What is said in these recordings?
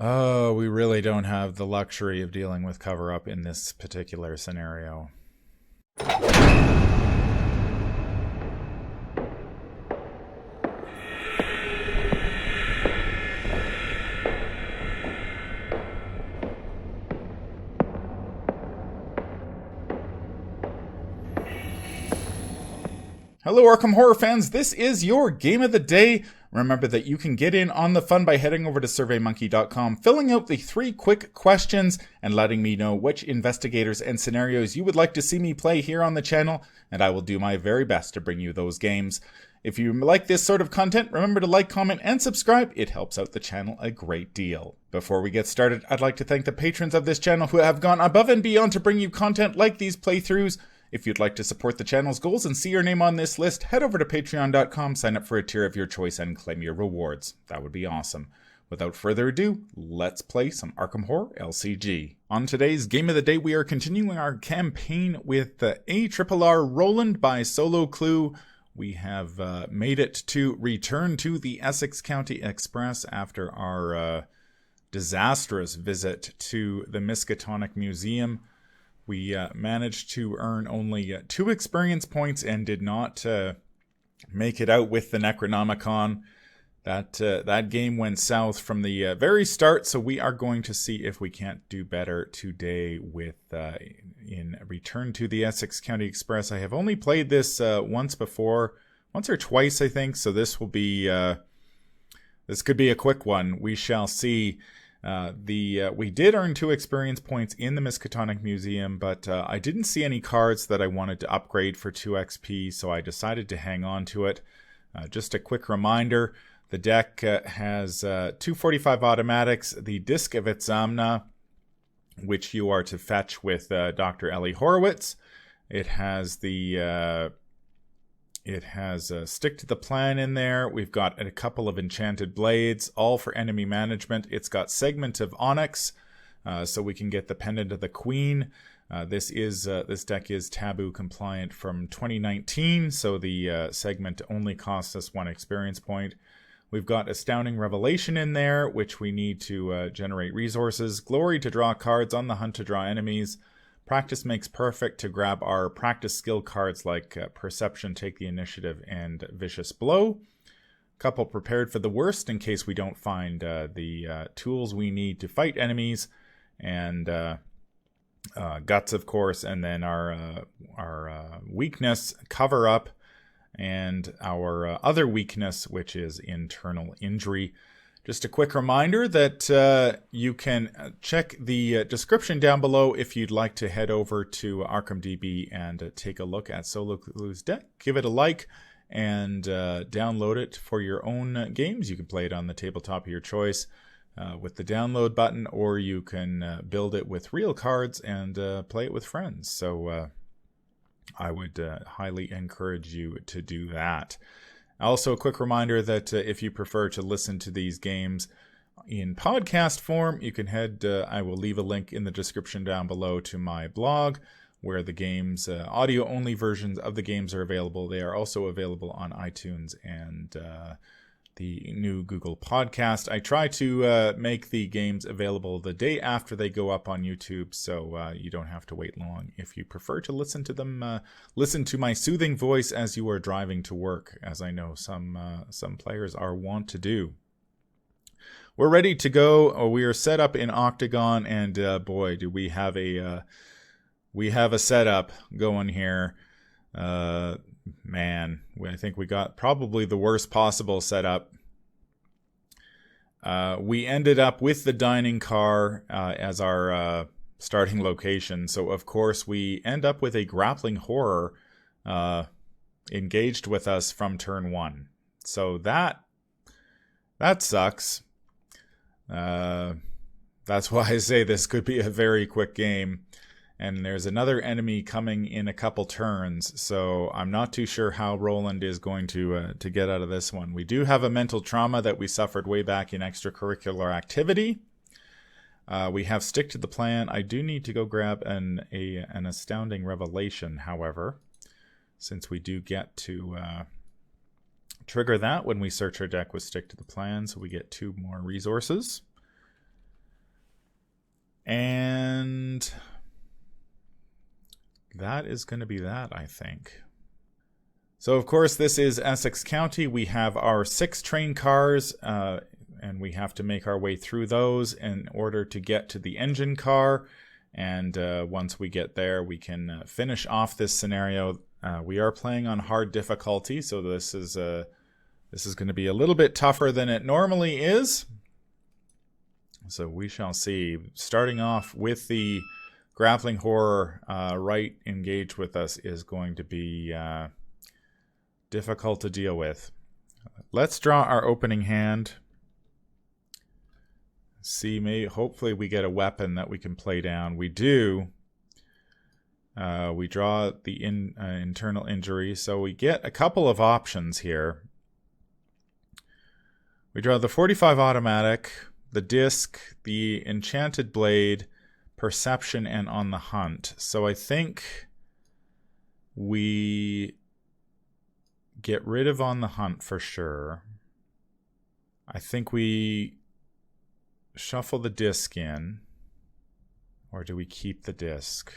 Oh, we really don't have the luxury of dealing with cover-up in this particular scenario. Hello, Arkham Horror fans. This is your Game of the Day. Remember that you can get in on the fun by heading over to SurveyMonkey.com, filling out the 3 quick questions, and letting me know which investigators and scenarios you would like to see me play here on the channel, and I will do my very best to bring you those games. If you like this sort of content, remember to like, comment, and subscribe. It helps out the channel a great deal. Before we get started, I'd like to thank the patrons of this channel who have gone above and beyond to bring you content like these playthroughs. If you'd like to support the channel's goals and see your name on this list, head over to patreon.com, sign up for a tier of your choice, and claim your rewards. That would be awesome. Without further ado, let's play some Arkham Horror LCG. On today's Game of the Day, we are continuing our campaign with ARRR Roland by Solo Clue. We have made it to return to the Essex County Express after our disastrous visit to the Miskatonic Museum. We managed to earn only 2 experience points and did not make it out with the Necronomicon. That game went south from the very start, so we are going to see if we can't do better today with in Return to the Essex County Express. I have only played this once or twice, I think, so this will be this could be a quick one. We shall see. We did earn 2 experience points in the Miskatonic Museum, but I didn't see any cards that I wanted to upgrade for 2 XP, so I decided to hang on to it. Just a quick reminder, the deck has 245 automatics, the Disc of Itzamna, which you are to fetch with Dr. Ellie Horowitz. It has the Stick to the Plan in there. We've got a couple of Enchanted Blades, all for enemy management. It's got Segment of Onyx, so we can get the Pendant of the Queen. This deck is taboo compliant from 2019, so the segment only costs us 1 experience point. We've got Astounding Revelation in there, which we need to generate resources. Glory to draw cards, On the Hunt to draw enemies. Practice Makes Perfect to grab our practice skill cards like Perception, Take the Initiative, and Vicious Blow. Couple Prepared for the Worst in case we don't find the tools we need to fight enemies. And Guts, of course, and then our weakness, Cover Up, and our other weakness, which is Internal Injury. Just a quick reminder that you can check the description down below if you'd like to head over to ArkhamDB and take a look at Solo Clue's deck. Give it a like and download it for your own games. You can play it on the tabletop of your choice with the download button, or you can build it with real cards and play it with friends. So I would highly encourage you to do that. Also, a quick reminder that if you prefer to listen to these games in podcast form, you can head, I will leave a link in the description down below to my blog, where the games, audio-only versions of the games are available. They are also available on iTunes and the new Google Podcast. I try to make the games available the day after they go up on YouTube, so you don't have to wait long. If you prefer to listen to them, listen to my soothing voice as you are driving to work, as I know some players are wont to do. We're ready to go. We are set up in Octagon, and boy, do we have a setup going here. Man, I think we got probably the worst possible setup. We ended up with the dining car as our starting location, so of course we end up with a grappling horror engaged with us from turn 1. So that sucks. That's why I say this could be a very quick game. And there's another enemy coming in a couple turns, so I'm not too sure how Roland is going to get out of this one. We do have a mental trauma that we suffered way back in extracurricular activity. We have Stick to the Plan. I do need to go grab an Astounding Revelation, however, since we do get to trigger that when we search our deck with Stick to the Plan, so we get 2 more resources. And that is going to be that, I think. So, of course, this is Essex County. We have our 6 train cars, and we have to make our way through those in order to get to the engine car. And once we get there, we can finish off this scenario. We are playing on hard difficulty, so this is going to be a little bit tougher than it normally is. So we shall see. Starting off with the grappling horror right engaged with us is going to be difficult to deal with. Let's draw our opening hand. See, hopefully we get a weapon that we can play down. We do. We draw the internal injury, so we get a couple of options here. We draw the 45 automatic, the disc, the enchanted blade, perception, and on the hunt. So I think we get rid of on the hunt for sure. I think we shuffle the disc in. Or do we keep the disc?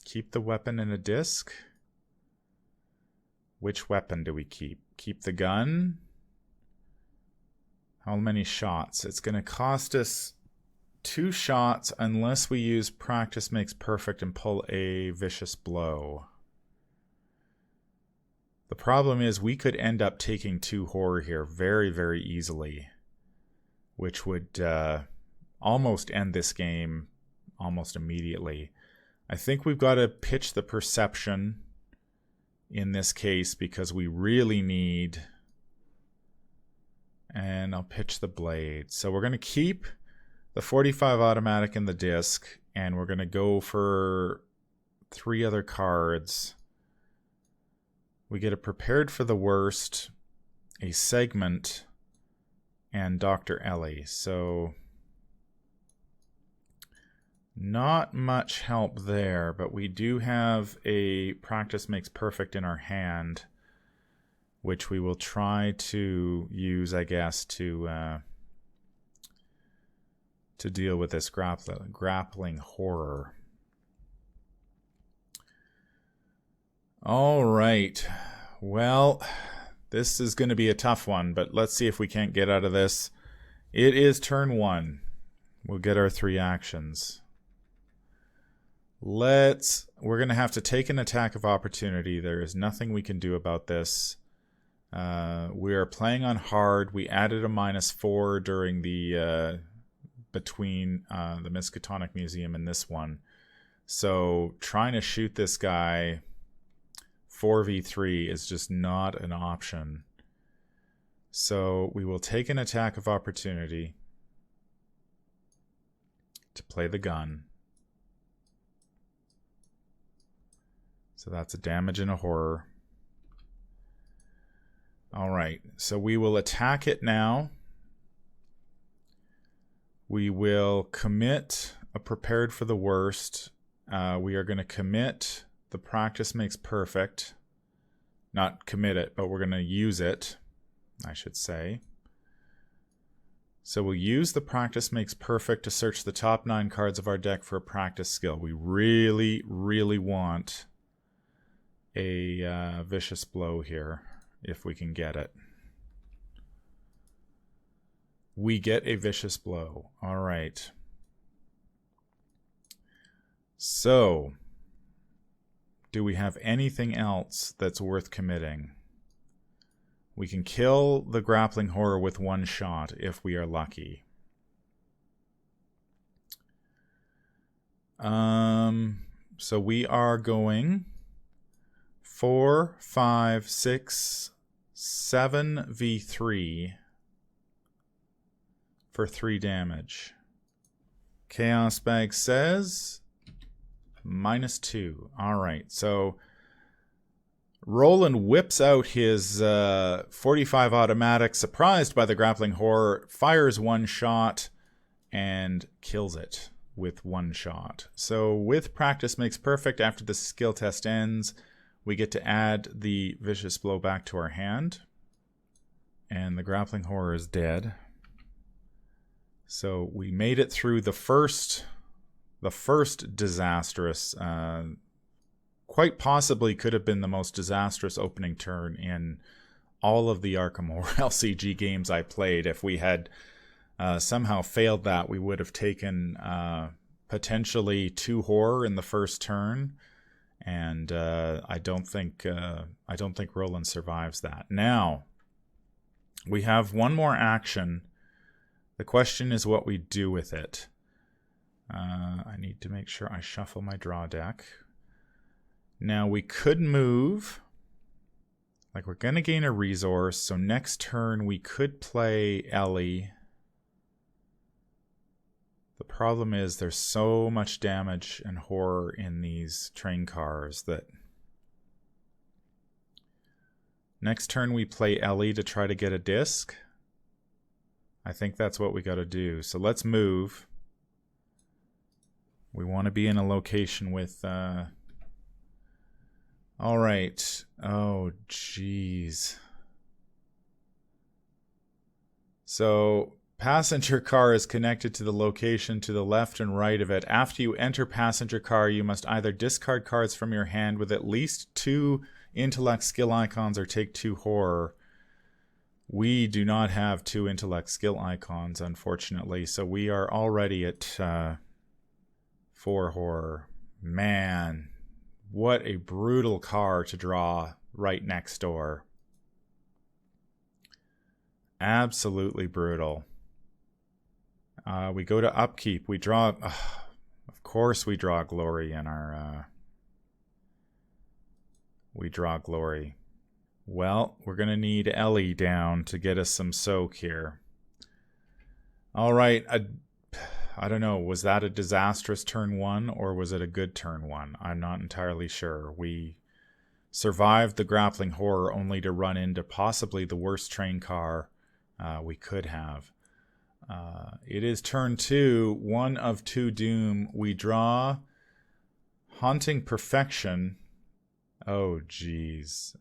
Keep the weapon in a disc? Which weapon do we keep? Keep the gun? How many shots? It's going to cost us 2 shots unless we use practice makes perfect and pull a vicious blow. The problem is we could end up taking 2 horror here very, very easily, which would almost end this game almost immediately. I think we've got to pitch the perception in this case because we really need... And I'll pitch the blade. So we're going to keep the 45 automatic in the disc, and we're going to go for 3 other cards. We get a prepared for the worst, a segment, and Dr. Ellie. So not much help there, but we do have a practice makes perfect in our hand, which we will try to use, I guess, to deal with this grappling horror. All right. Well, this is going to be a tough one, but let's see if we can't get out of this. It is turn 1. We'll get our 3 actions. We're going to have to take an attack of opportunity. There is nothing we can do about this. We are playing on hard. We added a -4 during the between the Miskatonic Museum and this one. So trying to shoot this guy 4v3 is just not an option. So we will take an attack of opportunity to play the gun. So that's a damage and a horror. All right, so we will attack it now. We will commit a prepared for the worst. We are going to commit the practice makes perfect. Not commit it, but we're going to use it, I should say. So we'll use the practice makes perfect to search the top 9 cards of our deck for a practice skill. We really, really want a vicious blow here, if we can get it. We get a vicious blow. All right. So, do we have anything else that's worth committing? We can kill the grappling horror with 1 shot if we are lucky. So we are going 4, 5, 6, 7 v3 for 3 damage. Chaos Bag says -2. All right, so Roland whips out his 45 automatic, surprised by the grappling horror, fires 1 shot, and kills it with 1 shot. So with practice makes perfect, after the skill test ends, we get to add the vicious blow back to our hand. And the grappling horror is dead. So we made it through the first disastrous, quite possibly could have been the most disastrous opening turn in all of the Arkham Horror LCG games I played. If we had somehow failed that, we would have taken potentially 2 horror in the first turn, and I don't think Roland survives that. Now we have one more action. The question is what we do with it. I need to make sure I shuffle my draw deck. Now we could move. Like, we're going to gain a resource, so next turn we could play Ellie. The problem is there's so much damage and horror in these train cars that next turn we play Ellie to try to get a disc. I think that's what we got to do. So let's move. We want to be in a location with... All right. Oh, jeez. So, passenger car is connected to the location to the left and right of it. After you enter passenger car, you must either discard cards from your hand with at least 2 intellect skill icons or take 2 horror. We do not have 2 intellect skill icons, unfortunately, so we are already at 4 horror. Man, what a brutal car to draw right next door. Absolutely brutal. We go to upkeep. We draw... of course we draw Glory in our... we draw Glory. Well, we're going to need Ellie down to get us some soak here. All right. I don't know. Was that a disastrous turn 1 or was it a good turn 1? I'm not entirely sure. We survived the grappling horror only to run into possibly the worst train car we could have. It is turn 2. 1 of 2 doom. We draw Haunting Perfection. Oh, geez.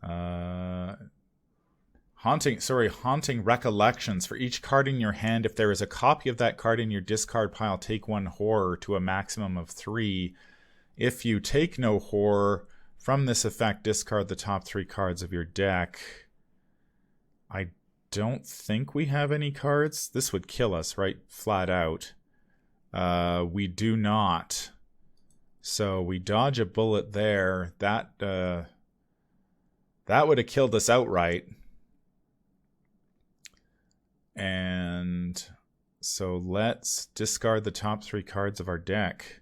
Haunting Recollections. For each card in your hand, if there is a copy of that card in your discard pile, take 1 horror to a maximum of 3. If you take no horror, from this effect, discard the top 3 cards of your deck. I don't think we have any cards. This would kill us, right? Flat out. We do not. So we dodge a bullet there. That would have killed us outright. And so let's discard the top 3 cards of our deck.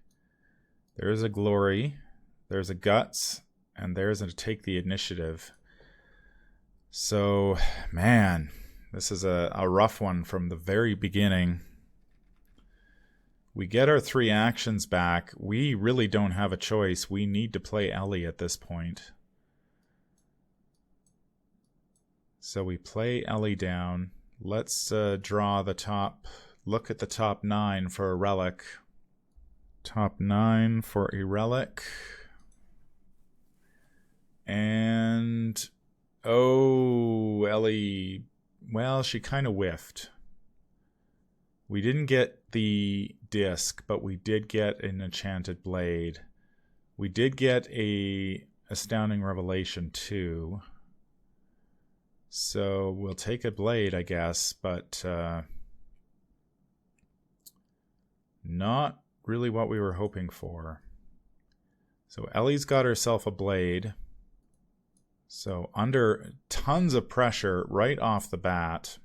There's a Glory, there's a Guts, and there's a Take the Initiative. So, man, this is a rough one from the very beginning. We get our 3 actions back. We really don't have a choice. We need to play Ellie at this point. So we play Ellie down. Let's draw the top, look at the top 9 for a relic. Top 9 for a relic. And, oh, Ellie, well, she kind of whiffed. We didn't get the disc, but we did get an enchanted blade. We did get a Astounding Revelation too. So we'll take a blade, I guess, but not really what we were hoping for. So Ellie's got herself a blade. So under tons of pressure right off the bat.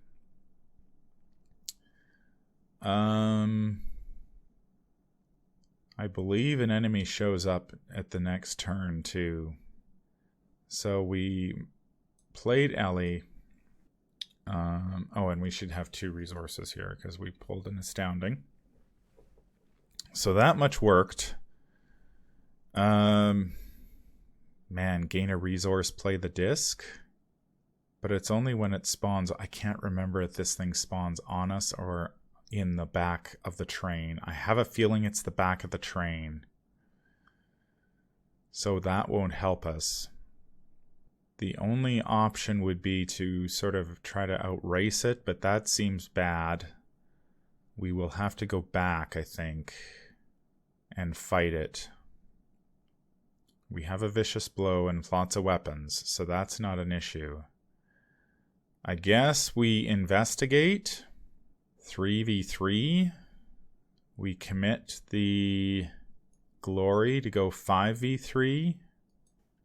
I believe an enemy shows up at the next turn too. So we played Ellie. And we should have 2 resources here because we pulled an Astounding. So that much worked. Man, gain a resource, play the disc. But it's only when it spawns. I can't remember if this thing spawns on us or in the back of the train. I have a feeling it's the back of the train. So that won't help us. The only option would be to sort of try to outrace it, but that seems bad. we will have to go back, I think, and fight it. We have a vicious blow and lots of weapons, so that's not an issue. I guess we investigate 3v3. We commit the glory to go 5v3.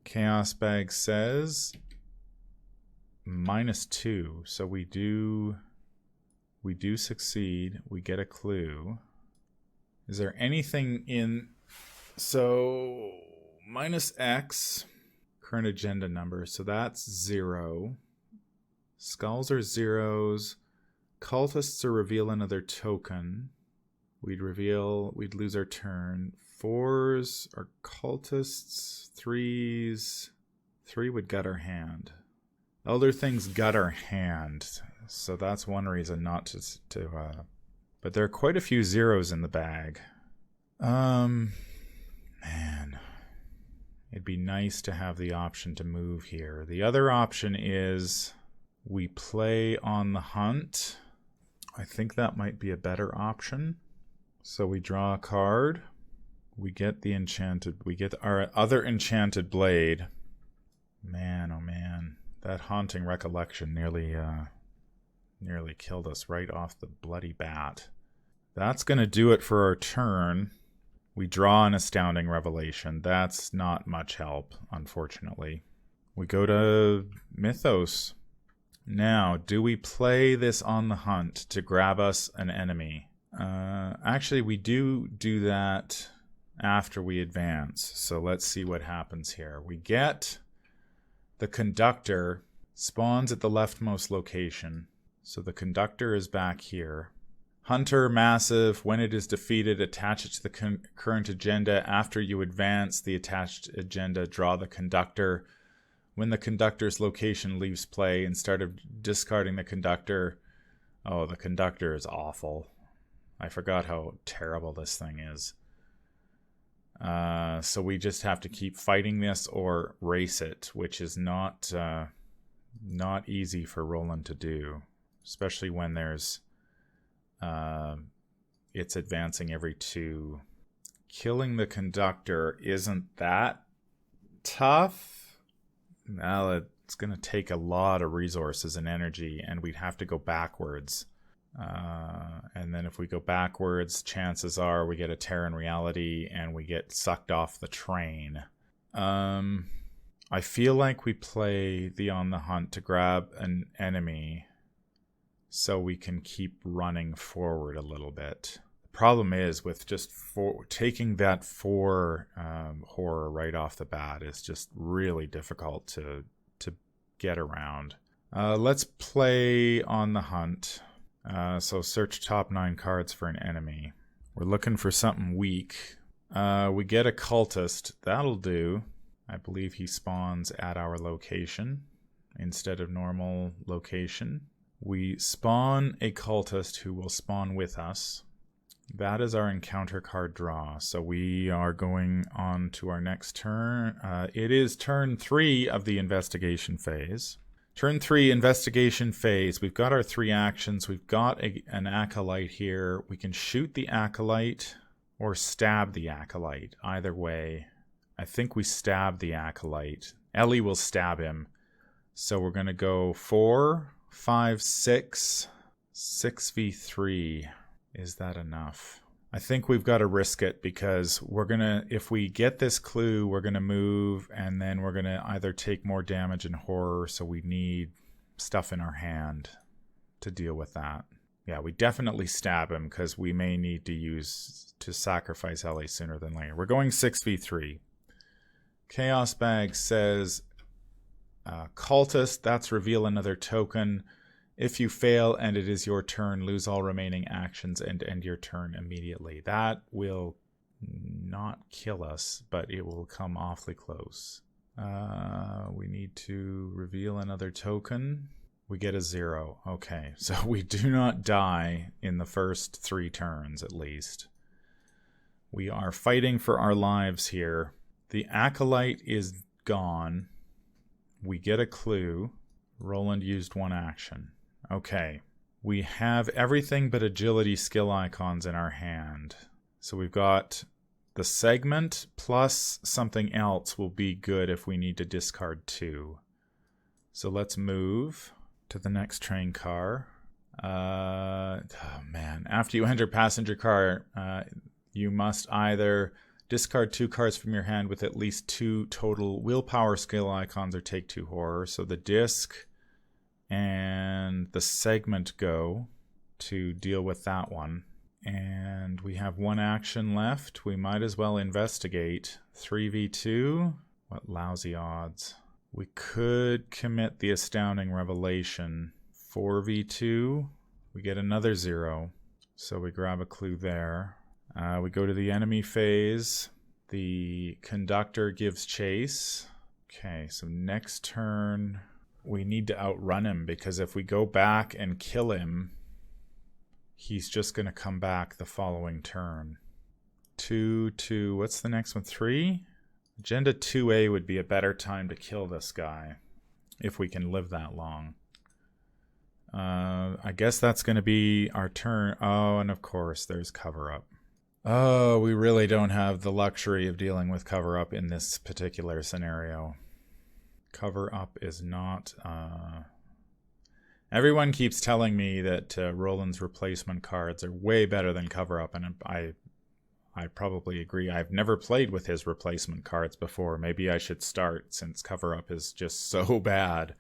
Chaos Bag says -2, so we do succeed. We get a clue. Is there anything in... So -X, current agenda number, so that's 0. Skulls are zeros. Cultists are reveal another token. We'd lose our turn. 4s are cultists. 3s, 3 would gut our hand. Elder things gut our hand, so that's one reason not to but there are quite a few zeros in the bag. Man, it'd be nice to have the option to move here. The other option is we play on the hunt. I think that might be a better option. So we draw a card. We get our other enchanted blade. Man, oh man. That haunting recollection nearly killed us right off the bloody bat. That's going to do it for our turn. We draw an astounding revelation. That's not much help, unfortunately. We go to Mythos. Now, do we play this on the hunt to grab us an enemy? Actually, we do that after we advance. So let's see what happens here. We get the conductor spawns at the leftmost location. So the conductor is back here. Hunter, massive. When it is defeated, attach it to the current agenda. After you advance the attached agenda, draw the conductor. When the conductor's location leaves play, instead of discarding the conductor... Oh, the conductor is awful. I forgot how terrible this thing is. So we just have to keep fighting this or race it, which is not easy for Roland to do, especially when there's it's advancing every 2. Killing the conductor isn't that tough. Now it's going to take a lot of resources and energy, and we'd have to go backwards. And then if we go backwards, chances are we get a tear in reality and we get sucked off the train. I feel like we play the on the hunt to grab an enemy so we can keep running forward a little bit. The problem is with just taking that 4 horror right off the bat is just really difficult to get around. Let's play on the hunt. So search top 9 cards for an enemy. We're looking for something weak. We get a cultist. That'll do. I believe he spawns at our location instead of normal location. We spawn a cultist who will spawn with us. That is our encounter card draw. So we are going on to our next turn. It is turn 3 of the investigation phase. Turn 3, investigation phase. We've got our 3 actions. We've got an acolyte here. We can shoot the acolyte or stab the acolyte. Either way, I think we stab the acolyte. Ellie will stab him. So we're going to go 4, 5, 6, 6v3. Is that enough? I think we've got to risk it because we're going to, if we get this clue, we're going to move and then we're going to either take more damage and horror, so we need stuff in our hand to deal with that. Yeah, we definitely stab him because we may need to sacrifice Ellie sooner than later. We're going 6v3. Chaos Bag says, cultist, that's reveal another token. If you fail and it is your turn, lose all remaining actions and end your turn immediately. That will not kill us, but it will come awfully close. We need to reveal another token. We get a 0. Okay, so we do not die in the first 3 turns at least. We are fighting for our lives here. The acolyte is gone. We get a clue. Roland used 1 action. Okay, We have everything but agility skill icons in our hand. So we've got the segment plus something else will be good if we need to discard 2. So let's move to the next train car. Oh man. After you enter passenger car, you must either discard 2 cards from your hand with at least 2 total willpower skill icons or take 2 horror. So the disc and the segment go to deal with that one. And we have 1 action left. We might as well investigate. 3v2. What lousy odds. We could commit the astounding revelation. 4v2. We get another 0. So we grab a clue there. We go to the enemy phase. The conductor gives chase. Okay, so next turn we need to outrun him, because if we go back and kill him, he's just going to come back the following turn. 2, 2, what's the next one? 3? Agenda 2A would be a better time to kill this guy, if we can live that long. I guess that's going to be our turn. Oh, and of course, there's cover-up. Oh, we really don't have the luxury of dealing with cover-up in this particular scenario. Cover-up is not... Everyone keeps telling me that Roland's replacement cards are way better than cover-up, and I probably agree. I've never played with his replacement cards before. Maybe I should start, since cover-up is just so bad,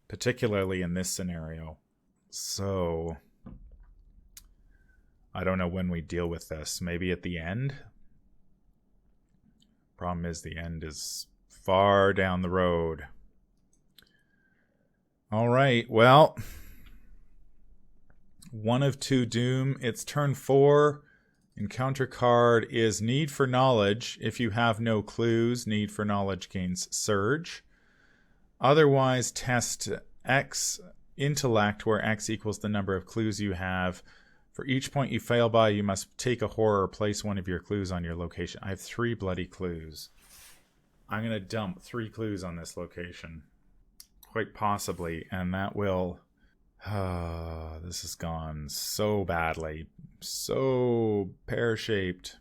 particularly in this scenario. So, I don't know when we deal with this. Maybe at the end? Problem is, the end is far down the road. All right, well, 1 of 2 doom. It's turn 4. Encounter card is Need for Knowledge. If you have no clues, Need for Knowledge gains Surge. Otherwise, test X Intellect, where X equals the number of clues you have. For each point you fail by, you must take a horror or place one of your clues on your location. I have 3 bloody clues. I'm going to dump 3 clues on this location. Quite possibly, and that will... this has gone so badly. So pear-shaped.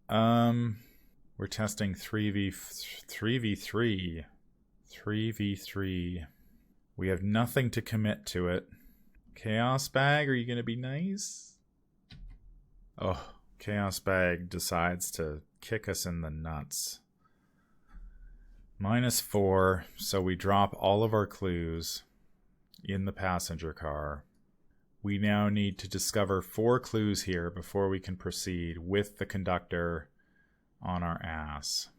We're testing 3v3. 3v3. We have nothing to commit to it. Chaos Bag, are you going to be nice? Oh, Chaos Bag decides to kick us in the nuts. -4, so we drop all of our clues in the passenger car. We now need to discover 4 clues here before we can proceed with the conductor on our ass.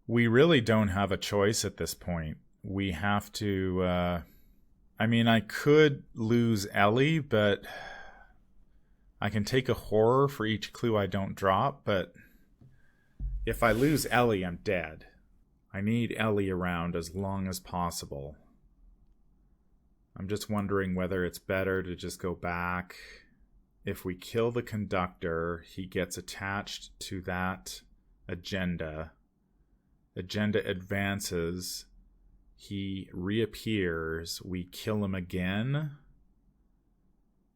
We really don't have a choice at this point. We have to... I mean, I could lose Ellie, but I can take a horror for each clue I don't drop, but if I lose Ellie, I'm dead. I need Ellie around as long as possible. I'm just wondering whether it's better to just go back. If we kill the conductor, he gets attached to that agenda. Agenda advances. He reappears. We kill him again.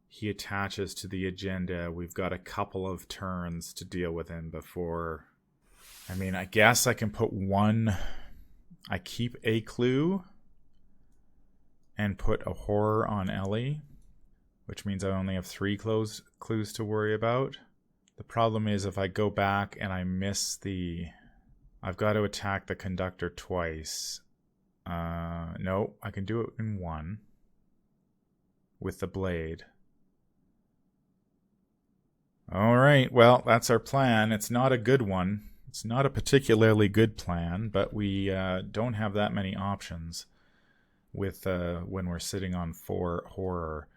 He attaches to the agenda. We've got a couple of turns to deal with him before... I mean, I guess I can put 1... I keep a clue and put a horror on Ellie, which means I only have 3 clues to worry about. The problem is if I go back and I miss the... I've got to attack the conductor twice. No, I can do it in 1 with the blade. All right, well, that's our plan. It's not a good one. It's not a particularly good plan, but we don't have that many options with when we're sitting on 4 horror.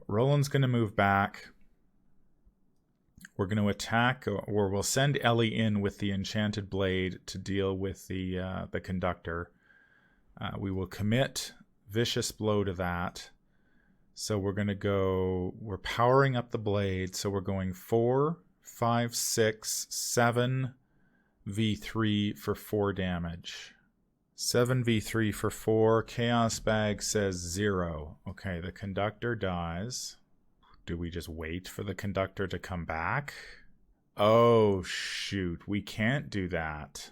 Roland's going to move back. We're going to attack, or we'll send Ellie in with the enchanted blade to deal with the conductor. We will commit Vicious Blow to that. So we're going to go... We're powering up the blade, so we're going 4, 5, 6, 7, V3 for 4 damage. 7v3 for 4. Chaos Bag says 0. Okay, the conductor dies. Do we just wait for the conductor to come back? Oh, shoot. We can't do that.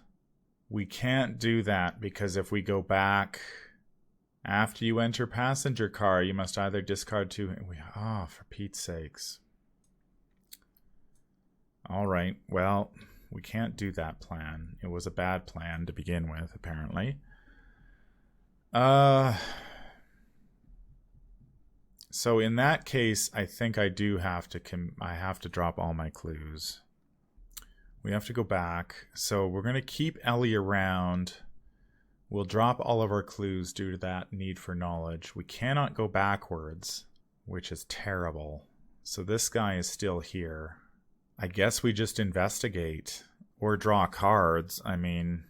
We can't do that because if we go back after you enter passenger car, you must either discard 2... Oh, for Pete's sakes. All right, well... We can't do that plan. It was a bad plan to begin with, apparently. So in that case, I think I do have to I have to drop all my clues. We have to go back. So we're going to keep Ellie around. We'll drop all of our clues due to that need for knowledge. We cannot go backwards, which is terrible. So this guy is still here. I guess we just investigate or draw cards. I mean,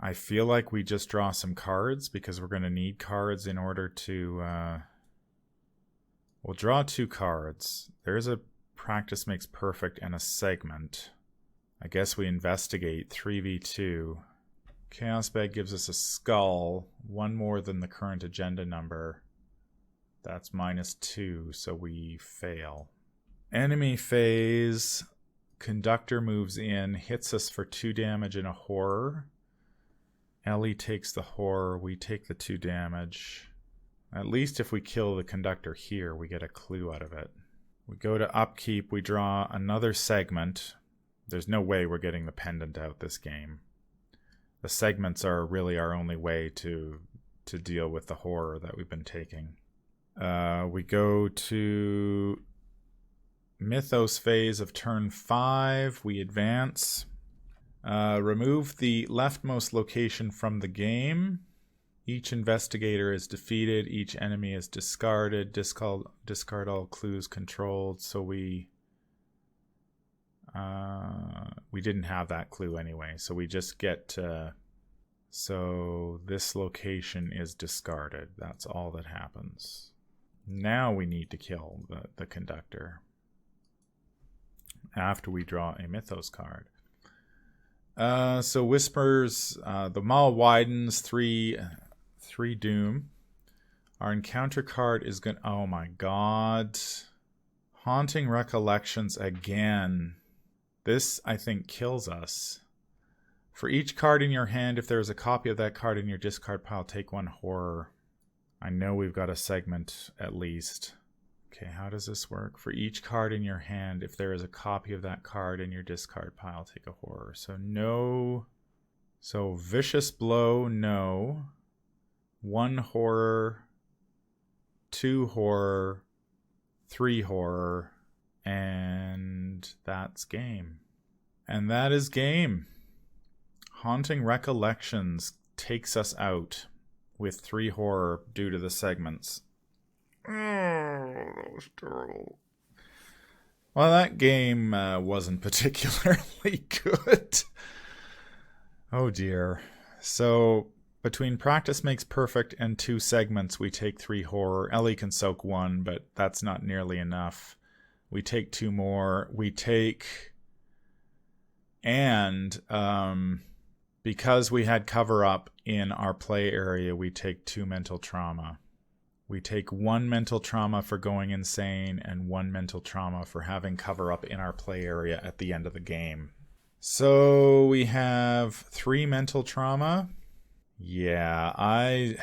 I feel like we just draw some cards because we're going to need cards in order to... We'll draw 2 cards. There's a practice makes perfect and a segment. I guess we investigate 3v2. Chaos Bag gives us a skull, 1 more than the current agenda number. That's -2, so we fail. Enemy phase... Conductor moves in, hits us for 2 damage and a horror. Ellie takes the horror, we take the 2 damage. At least if we kill the conductor here, we get a clue out of it. We go to upkeep, we draw another segment. There's no way we're getting the pendant out this game. The segments are really our only way to deal with the horror that we've been taking. We go to... Mythos phase of turn 5. We advance. Remove the leftmost location from the game. Each investigator is defeated. Each enemy is discarded. Discard all clues controlled. So we didn't have that clue anyway. So we just get... so this location is discarded. That's all that happens. Now we need to kill the conductor. After we draw a Mythos card. So Whispers, the mall widens, 3 doom. Our encounter card is going to... Oh my god. Haunting Recollections again. This, I think, kills us. For each card in your hand, if there is a copy of that card in your discard pile, take 1 horror. I know we've got a segment at least. Okay, how does this work? For each card in your hand, if there is a copy of that card in your discard pile, take a horror. So no. So Vicious Blow, no. 1 horror, 2 horror, 3 horror, and that's game. And that is game. Haunting Recollections takes us out with 3 horror due to the segments. Oh, that was terrible. Well, that game wasn't particularly good. Oh dear. So, between practice makes perfect and 2 segments, we take 3 horror. Ellie can soak 1, but that's not nearly enough. We take 2 more. We take... And, because we had cover up in our play area, we take 2 mental trauma. We take 1 mental trauma for going insane and 1 mental trauma for having cover up in our play area at the end of the game. So we have 3 mental trauma. Yeah, I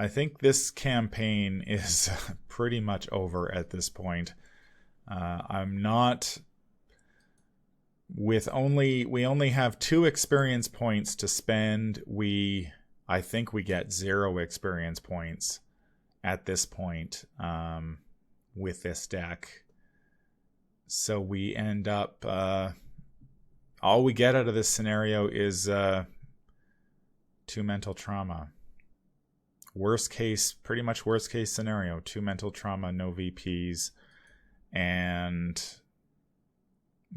think this campaign is pretty much over at this point. I'm not... We only have 2 experience points to spend. I think we get 0 experience points at this point with this deck. So we end up... all we get out of this scenario is 2 mental trauma. Pretty much worst case scenario. 2 mental trauma, no VPs, and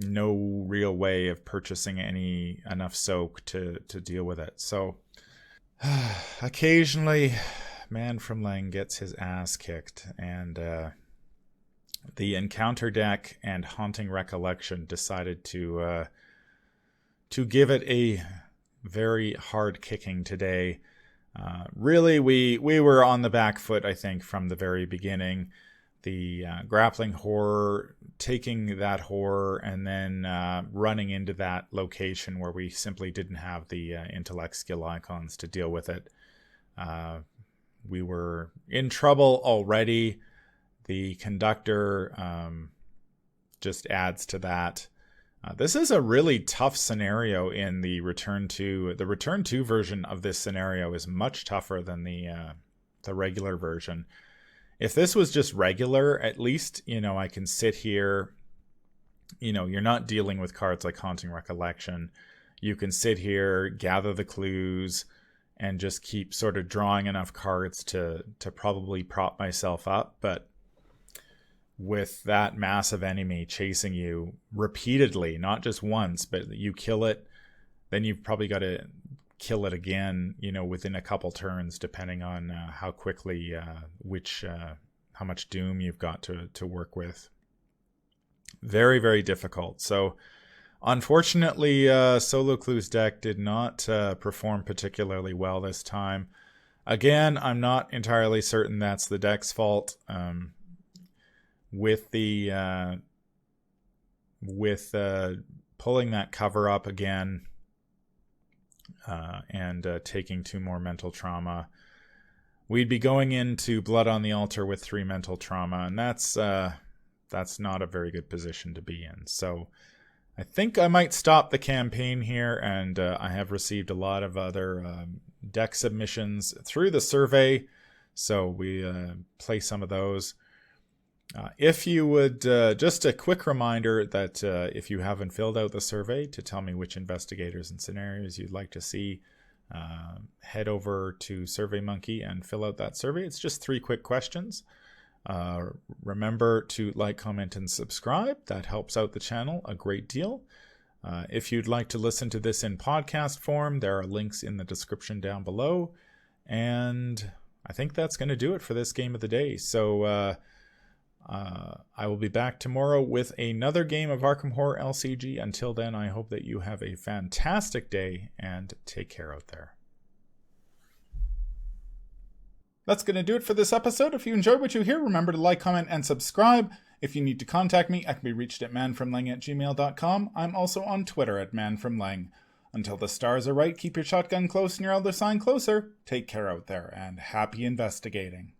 no real way of purchasing enough soak to deal with it. So occasionally... Man from Lang gets his ass kicked, and the Encounter deck and Haunting Recollection decided to give it a very hard kicking today. Really, we were on the back foot, I think, from the very beginning. The grappling horror, taking that horror and then running into that location where we simply didn't have the intellect skill icons to deal with it. We were in trouble already. The conductor just adds to that. This is a really tough scenario in the Return 2. The Return 2 version of this scenario is much tougher than the regular version. If this was just regular, at least, I can sit here. You're not dealing with cards like Haunting Recollection. You can sit here, gather the clues, and just keep sort of drawing enough cards to probably prop myself up. But with that massive enemy chasing you repeatedly, not just once, but you kill it, then you've probably got to kill it again, within a couple turns, depending on how quickly, how much doom you've got to work with. Very, very difficult. So unfortunately, Solo Clues deck did not perform particularly well this time. Again, I'm not entirely certain that's the deck's fault. With pulling that cover up again, and taking 2 more mental trauma, we'd be going into Blood on the Altar with 3 mental trauma, and that's not a very good position to be in. So I think I might stop the campaign here, and I have received a lot of other deck submissions through the survey, so we play some of those. If you would, just a quick reminder that if you haven't filled out the survey, to tell me which investigators and scenarios you'd like to see, head over to SurveyMonkey and fill out that survey. It's just 3 quick questions. Remember to like, comment, and subscribe. That helps out the channel a great deal. If you'd like to listen to this in podcast form, there are links in the description down below. And I think that's going to do it for this game of the day. So I will be back tomorrow with another game of Arkham Horror LCG. Until then, I hope that you have a fantastic day and take care out there. That's going to do it for this episode. If you enjoyed what you hear, remember to like, comment, and subscribe. If you need to contact me, I can be reached at manfromlang@gmail.com. I'm also on Twitter at manfromlang. Until the stars are right, keep your shotgun close and your elder sign closer. Take care out there, and happy investigating.